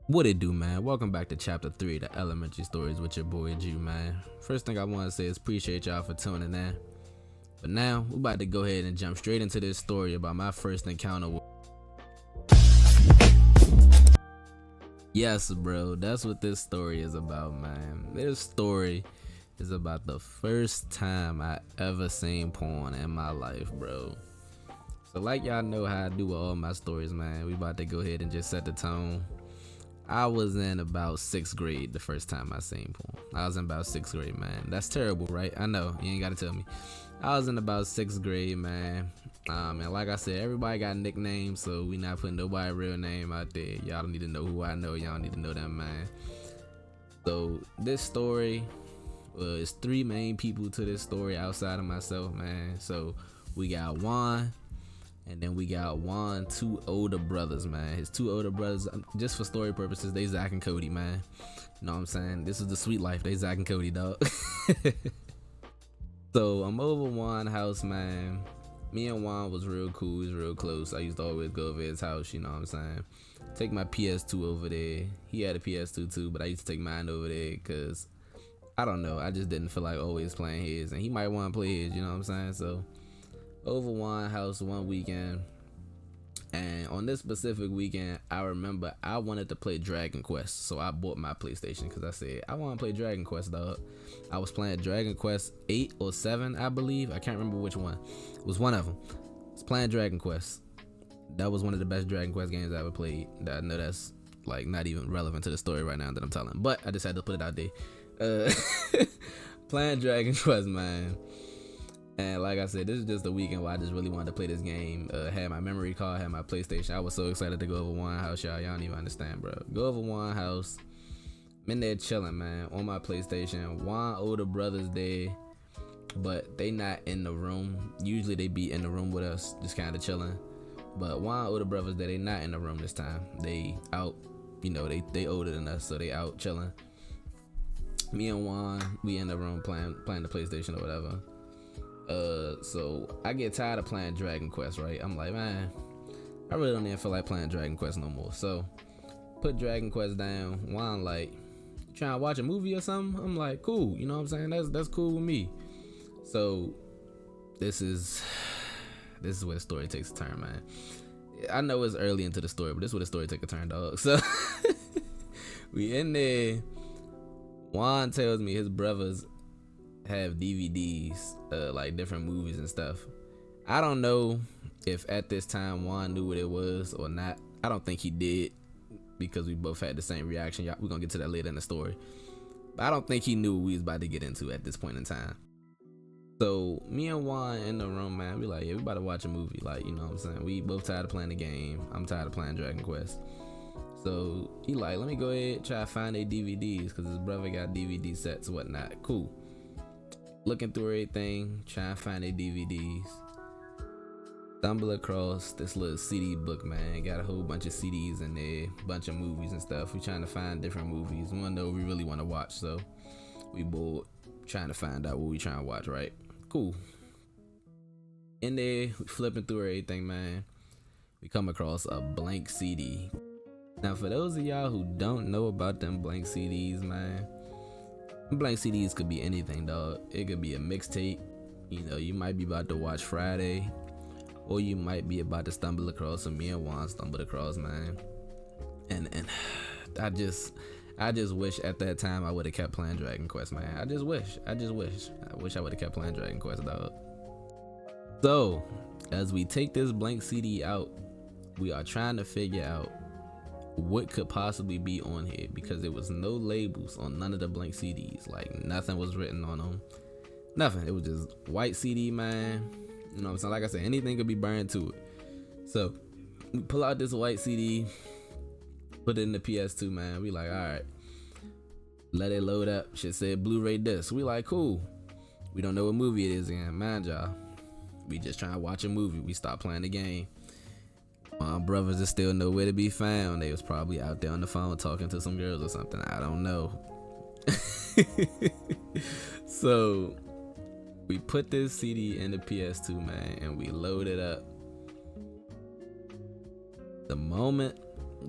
What it do, man? Welcome back to chapter 3 of the Elementary Stories with your boy Jew, man. First thing I want to say is appreciate y'all for tuning in. But now, we're about to go ahead and jump straight into this story about my first encounter with... Yes, bro, that's what this story is about, man. This story is about the first time I ever seen porn in my life, bro. So like y'all know how I do with all my stories, man. We about to go ahead and just set the tone. I was in about 6th grade the first time I seen porn. I was in about 6th grade, man. That's terrible, right? I know, you ain't gotta tell me. I was in about 6th grade, man. And like I said, everybody got nicknames, so we not putting nobody's real name out there. Y'all don't need to know who I know. Y'all don't need to know them, man. So this story, it's 3 main people to this story outside of myself, man. So we got Juan. And then we got Juan, 2 older brothers, man. His 2 older brothers, just for story purposes, they Zach and Cody, man. You know what I'm saying? This is the sweet life. They Zach and Cody, dog. So I'm over Juan's house, man. Me and Juan was real cool. We was real close. I used to always go over his house, you know what I'm saying? Take my PS2 over there. He had a PS2 too, but I used to take mine over there because, I don't know, I just didn't feel like always playing his. And he might want to play his, you know what I'm saying? So over Juan's house one weekend, and on this specific weekend, I remember I wanted to play Dragon Quest, so I bought my PlayStation because I said I want to play Dragon Quest, dog. I was playing Dragon Quest 8 or 7, I believe. I can't remember which one. It was one of them. I was playing Dragon Quest. That was one of the best Dragon Quest games I ever played. I know that's like not even relevant to the story right now that I'm telling, but I just had to put it out there. Playing Dragon Quest, man. And like I said, this is just the weekend where I just really wanted to play this game. Had my memory card, had my PlayStation. I was so excited to go over Juan's house, y'all. Y'all don't even understand, bro. Go over Juan's house. I'm in there chilling, man, on my PlayStation. Juan older brothers there, but they not in the room. Usually they be in the room with us, just kind of chilling. But Juan older brothers there, they not in the room this time. They out, you know, they older than us, so they out chilling. Me and Juan, we in the room playing the PlayStation or whatever. So I get tired of playing Dragon Quest, right? I'm like, man, I really don't even feel like playing Dragon Quest no more. So put Dragon Quest down. Juan like, you trying to watch a movie or something? I'm like, cool, you know what I'm saying? That's cool with me. So this is where the story takes a turn, man. I know it's early into the story, but this is where the story take a turn, dog. So we in there. Juan tells me his brothers have DVDs, like different movies and stuff. I don't know if at this time Juan knew what it was or not. I don't think he did because we both had the same reaction. We're gonna get to that later in the story. But I don't think he knew what we was about to get into at this point in time. So me and Juan in the room, man, we like, yeah, we about to watch a movie. Like, you know what I'm saying? We both tired of playing the game. I'm tired of playing Dragon Quest. So he like, let me go ahead try to find their DVDs because his brother got DVD sets and whatnot. Cool. Looking through everything, trying to find their DVDs. Stumble across this little CD book, man. Got a whole bunch of CDs in there, bunch of movies and stuff. We trying to find different movies. We wanna know what we really want to watch, so we bored trying to find out what we trying to watch, right? Cool. In there, we flipping through everything, man. We come across a blank CD. Now, for those of y'all who don't know about them blank CDs, man, blank CDs could be anything, dog. It could be a mixtape. You know, you might be about to watch Friday, or you might be about to stumble across, and me and Juan stumbled across, man. And I just wish at that time I would have kept playing Dragon Quest, man. I wish I would have kept playing Dragon Quest, dog. So as we take this blank CD out, we are trying to figure out what could possibly be on here because there was no labels on none of the blank CDs. Like nothing was written on them. Nothing. It was just white CD, man. You know what I'm saying? Like I said, anything could be burned to it. So we pull out this white CD, put it in the PS2, man. We like, all right, let it load up. Shit said Blu-ray disc. We like, cool. We don't know what movie it is again. Mind y'all, we just trying to watch a movie. We stopped playing the game. My brothers are still nowhere to be found. They was probably out there on the phone talking to some girls or something. I don't know. So we put this CD in the PS2, man, and we load it up. The moment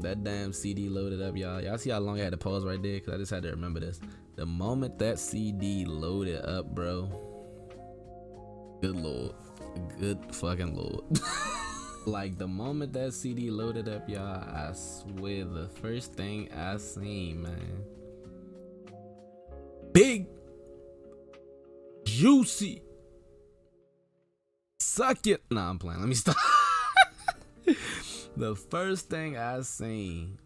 that damn CD loaded up, y'all. Y'all see how long I had to pause right there? Cause I just had to remember this. The moment that CD loaded up, bro. Good lord. Good fucking lord. Like the moment that CD loaded up, y'all, I swear the first thing I seen, man. Big, juicy, suck it. Nah, I'm playing. Let me stop. The first thing I seen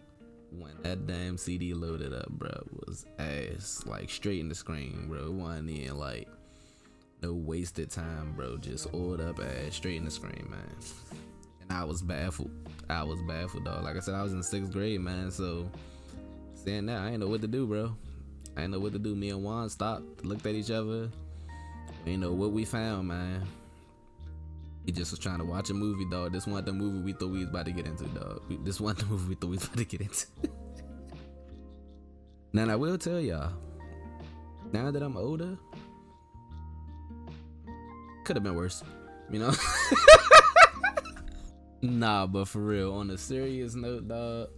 when that damn CD loaded up, bro, was ass. Like straight in the screen, bro. It wasn't even like no wasted time, bro. Just oiled up ass straight in the screen, man. And I was baffled. Dog. Like I said, I was in 6th grade, man. So saying that, I ain't know what to do, bro. I ain't know what to do. Me and Juan stopped, looked at each other. We ain't know what we found, man. He just was trying to watch a movie, dog. This wasn't the movie we thought we was about to get into, dog. This wasn't the movie we thought we was about to get into. Now, I will tell y'all, now that I'm older, could have been worse, you know? Nah, but for real, on a serious note, dog,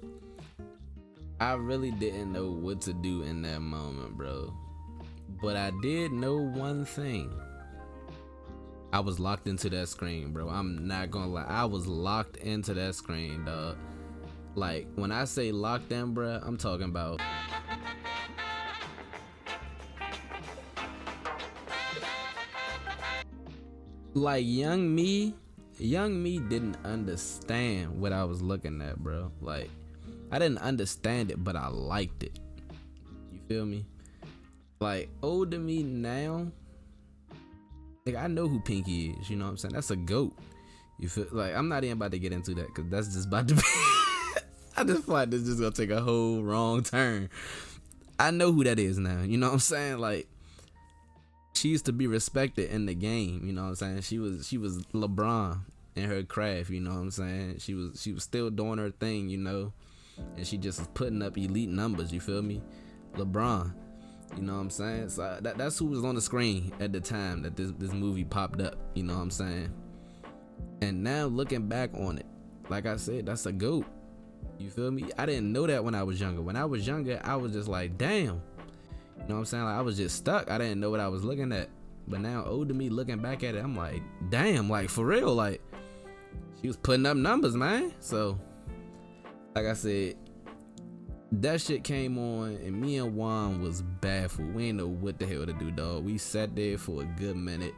I really didn't know what to do in that moment, bro. But I did know one thing. I was locked into that screen, bro. I'm not gonna lie. I was locked into that screen, dog. Like, when I say locked in, bro, I'm talking about like young me didn't understand what I was looking at, bro. Like, I didn't understand it, but I liked it. You feel me? Like, older me now, like, I know who Pinky is, you know what I'm saying? That's a goat. You feel like I'm not even about to get into that because that's just about to be I just feel like this is just gonna take a whole wrong turn. I know who that is now, you know what I'm saying? Like, she used to be respected in the game, you know what I'm saying? She was LeBron in her craft, you know what I'm saying? She was still doing her thing, you know, and she just was putting up elite numbers, you feel me? LeBron. You know what I'm saying? So that's who was on the screen at the time that this movie popped up. You know what I'm saying? And now looking back on it, like I said, that's a GOAT. You feel me? I didn't know that when I was younger. When I was younger, I was just like, damn. You know what I'm saying? Like, I was just stuck. I didn't know what I was looking at. But now, older me looking back at it, I'm like, damn, like for real, like she was putting up numbers, man. So, like I said, that shit came on and me and Juan was baffled. We ain't know what the hell to do, dog. We sat there for a good minute,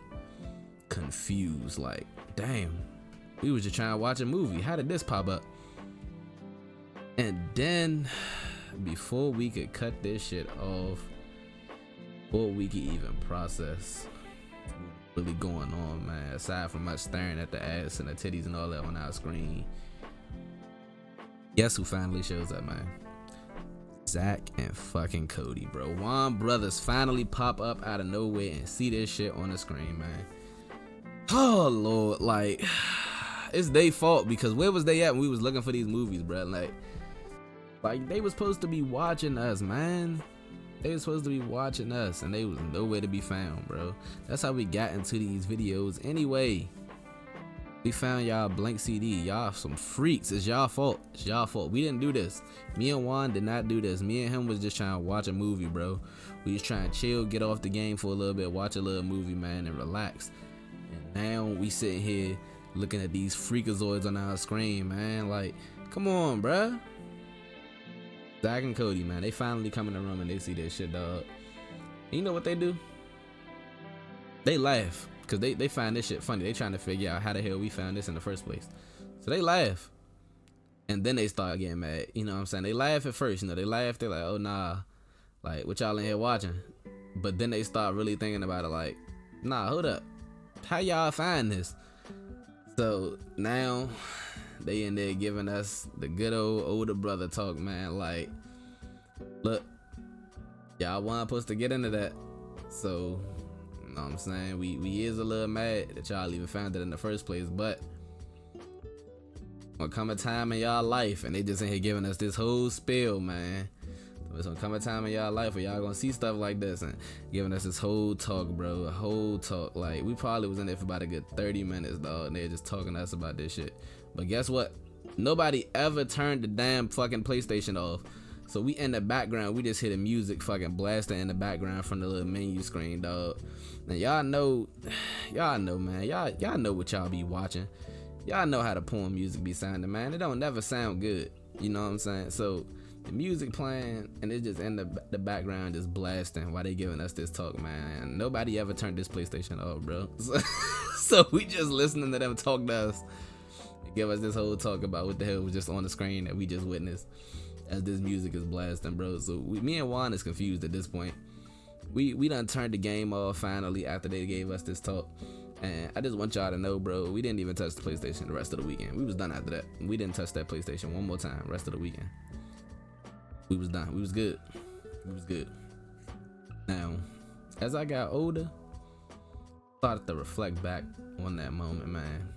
confused, like, damn, we was just trying to watch a movie. How did this pop up? And then, before we could cut this shit off, before we could even process what's really going on, man, aside from us staring at the ass and the titties and all that on our screen, guess who finally shows up, man? Zach and fucking Cody, bro. Juan brothers finally pop up out of nowhere and see this shit on the screen, man. Oh lord, like it's their fault because where was they at when we was looking for these movies, bro? Like they was supposed to be watching us, man. They was supposed to be watching us and they was nowhere to be found, bro. That's how we got into these videos anyway. We found y'all blank CD. Y'all some freaks. It's y'all fault. It's y'all fault. We didn't do this. Me and Juan did not do this. Me and him was just trying to watch a movie, bro. We was trying to chill, get off the game for a little bit, watch a little movie, man, and relax. And now we sitting here looking at these freakazoids on our screen, man. Like, come on, bro. Zach and Cody, man, they finally come in the room and they see this shit, dog. And you know what they do? They laugh. Cause they find this shit funny. They trying to figure out how the hell we found this in the first place. So they laugh. And then they start getting mad. You know what I'm saying? They laugh at first, you know, they laugh, they're like, oh nah, like what y'all in here watching? But then they start really thinking about it like, nah, hold up. How y'all find this? So now they in there giving us the good old older brother talk, man. Like, look, y'all want us to get into that. So you know what I'm saying? We is a little mad that y'all even found it in the first place, but gonna come a time in y'all life and they just in here giving us this whole spiel, man. There's gonna come a time in y'all life where y'all gonna see stuff like this and giving us this whole talk, bro. A whole talk. Like, we probably was in there for about a good 30 minutes, dog, and they're just talking to us about this shit. But guess what? Nobody ever turned the damn fucking PlayStation off. So we in the background, we just hear the music fucking blasting in the background from the little menu screen, dog. And y'all know, man. Y'all know what y'all be watching. Y'all know how the porn music be sounding, man. It don't never sound good. You know what I'm saying? So the music playing and it just in the background just blasting while they giving us this talk, man. Nobody ever turned this PlayStation off, bro. So we just listening to them talk to us and give us this whole talk about what the hell was just on the screen that we just witnessed as this music is blasting, bro. So me and Juan is confused at this point. We done turned the game off finally after they gave us this talk. And I just want y'all to know, bro, we didn't even touch the PlayStation the rest of the weekend. We was done after that. We didn't touch that PlayStation one more time rest of the weekend. We was done. We was good. We was good. Now, as I got older, I started to reflect back on that moment, man.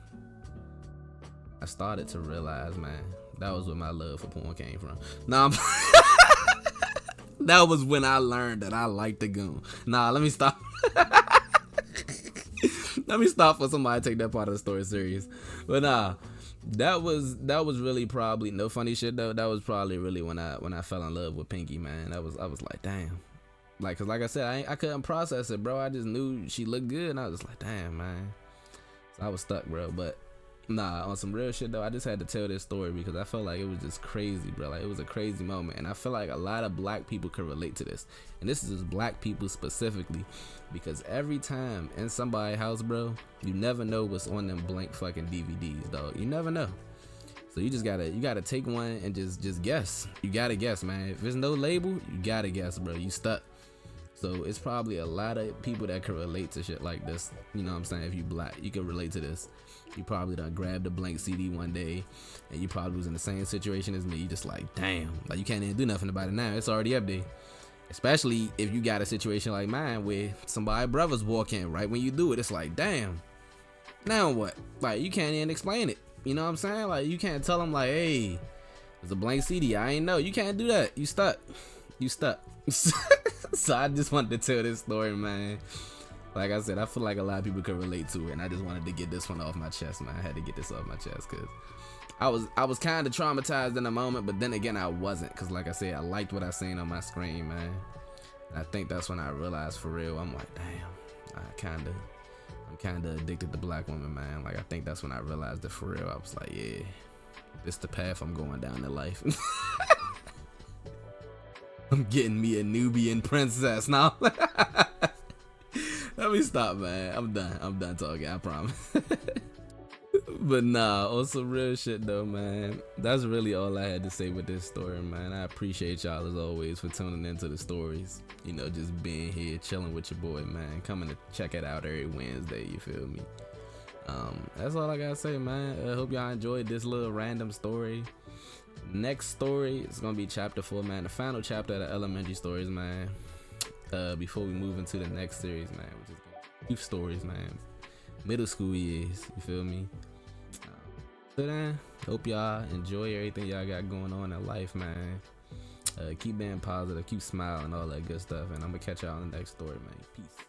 I started to realize, man, that was where my love for porn came from. Nah, that was when I learned that I liked the goon. Nah, let me stop. Let me stop for somebody to take that part of the story serious. But nah, that was really probably, no funny shit though, that was probably really when I fell in love with Pinky, man. I was like, damn. Like, cause like I said, I couldn't process it, bro. I just knew she looked good and I was just like, damn, man. So I was stuck, bro. But nah, on some real shit though, I just had to tell this story because I felt like it was just crazy, bro. Like, it was a crazy moment, and I feel like a lot of black people could relate to this. And this is just black people specifically, because every time in somebody's house, bro, you never know what's on them blank fucking DVDs, dog. You never know. So you gotta take one and just guess. You gotta guess, man. If there's no label, you gotta guess, bro. You stuck. So it's probably a lot of people that can relate to shit like this. You know what I'm saying? If you black, you can relate to this. You probably done grabbed a blank CD one day and you probably was in the same situation as me. You just like, damn, like you can't even do nothing about it now. It's already up there. Especially if you got a situation like mine where somebody brothers walk in right when you do it. It's like, damn, now what? Like, you can't even explain it. You know what I'm saying? Like, you can't tell them like, hey, there's a blank CD. I ain't know. You can't do that. You stuck. You stuck. So I just wanted to tell this story, man. Like I said, I feel like a lot of people could relate to it, and I just wanted to get this one off my chest, man. I had to get this off my chest because I was kind of traumatized in the moment, but then again, I wasn't, because like I said, I liked what I seen on my screen, man. And I think that's when I realized for real, I'm like, damn, I'm kind of addicted to black women, man. Like, I think that's when I realized that for real. I was like, yeah, this the path I'm going down in life. I'm getting me a Nubian princess now. Let me stop, man. I'm done talking, I promise. But nah, on some real shit though, man. That's really all I had to say with this story, man. I appreciate y'all as always for tuning into the stories. You know, just being here, chilling with your boy, man. Coming to check it out every Wednesday, you feel me? That's all I gotta say, man. I hope y'all enjoyed this little random story. Next story is gonna be chapter 4, man. The final chapter of the elementary stories, man. Before we move into the next series, man, which is youth stories, man. Middle school years, you feel me? So then, hope y'all enjoy everything y'all got going on in life, man. Keep being positive, keep smiling, all that good stuff, and I'm gonna catch y'all on the next story, man. Peace.